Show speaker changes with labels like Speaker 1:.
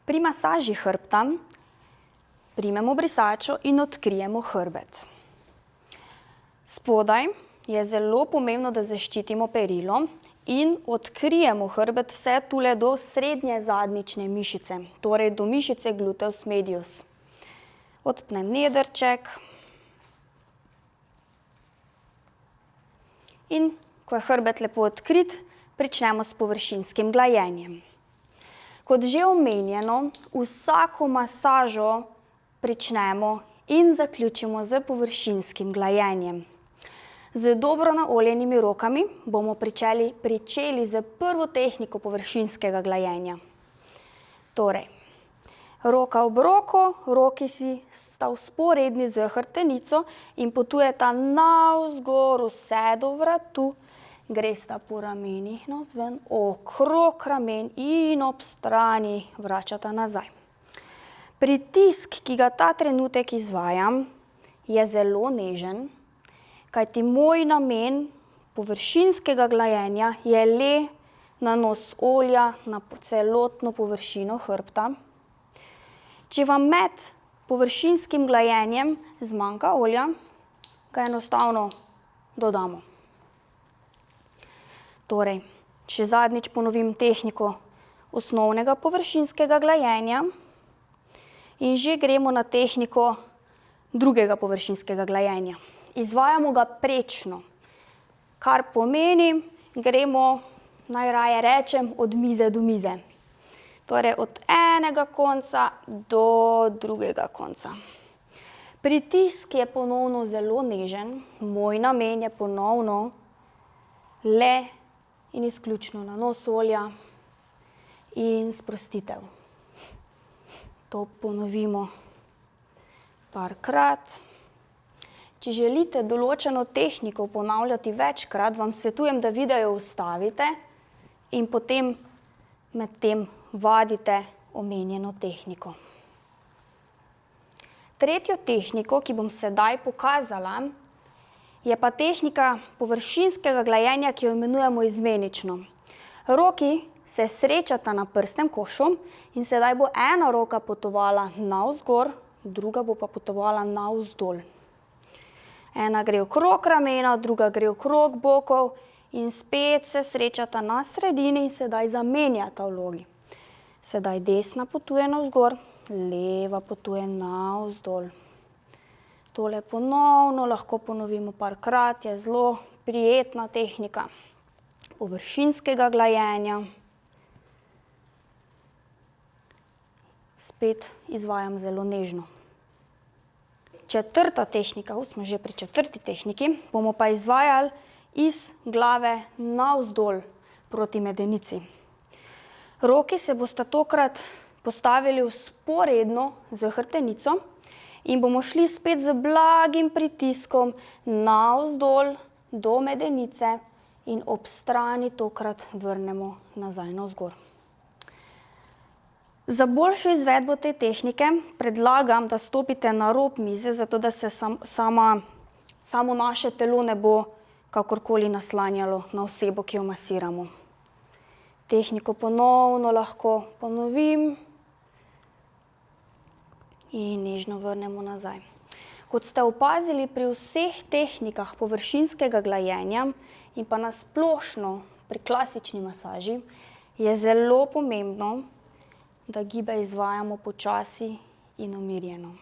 Speaker 1: Pri masaži hrbta primemo brisačo in odkrijemo hrbet. Spodaj je zelo pomembno, da zaščitimo perilo in odkrijemo hrbet vse tule do srednje zadnjične mišice, torej do mišice gluteus medius. Odpnem nedrček in ko je hrbet lepo odkrit, pričnemo s površinskim glajenjem. Kot že omenjeno, vsako masažo pričnemo in zaključimo s površinskim glajenjem. Z dobro naoljenimi rokami bomo pričeli z prvo tehniko površinskega glajenja. Torej, roka ob roko, roki sta vzporedni z hrbtenico in potujeta navzgor vse do vratu. Gresta po ramenih navzven, okrog ramen in ob strani vračata nazaj. Pritisk, ki ga ta trenutek izvajam, je zelo nežen, kajti moj namen površinskega glajenja je le nanos olja na celotno površino hrbta. Če vam med površinskim glajenjem zmanjka olja, ga enostavno dodamo. Torej, še zadnjič ponovim tehniko osnovnega površinskega glajenja in že gremo na tehniko drugega površinskega glajenja. Izvajamo ga prečno, kar pomeni, gremo, najraje rečem, od mize do mize. Torej, od enega konca do drugega konca. Pritisk je ponovno zelo nežen, moj namen je ponovno le in izključno nanos olja in sprostitev. To ponovimo parkrat. Če želite določeno tehniko ponavljati večkrat, vam svetujem, da video ustavite in potem med tem vadite omenjeno tehniko. Tretjo tehniko, ki bom sedaj pokazala, je pa tehnika površinskega glajenja, ki jo imenujemo izmenično. Roki se srečata na prsnem košu in sedaj bo ena roka potovala navzgor, druga bo pa potovala navzdol. Ena gre okrog ramena, druga gre okrog bokov in spet se srečata na sredini in sedaj zamenjata vlogi. Sedaj desna potuje navzgor, leva potuje navzdol. Tole ponovno lahko ponovimo parkrat, je zelo prijetna tehnika površinskega glajenja. Spet izvajam zelo nežno. Četrta tehnika, smo že pri četrti tehniki, bomo pa izvajali iz glave navzdol proti medenici. Roki se bosta tokrat postavili vzporedno z hrbtenico in bomo šli spet z blagim pritiskom navzdol do medenice in ob strani tokrat vrnemo nazaj navzgor. Za boljšo izvedbo te tehnike predlagam, da stopite na rob mize, zato da se samo naše telo ne bo kakorkoli naslanjalo na osebo, ki jo masiramo. Tehniko ponovno lahko ponovim in nežno vrnemo nazaj. Kot ste opazili pri vseh tehnikah površinskega glajenja in pa na splošno pri klasični masaži, je zelo pomembno, da gibe izvajamo počasi in umirjeno.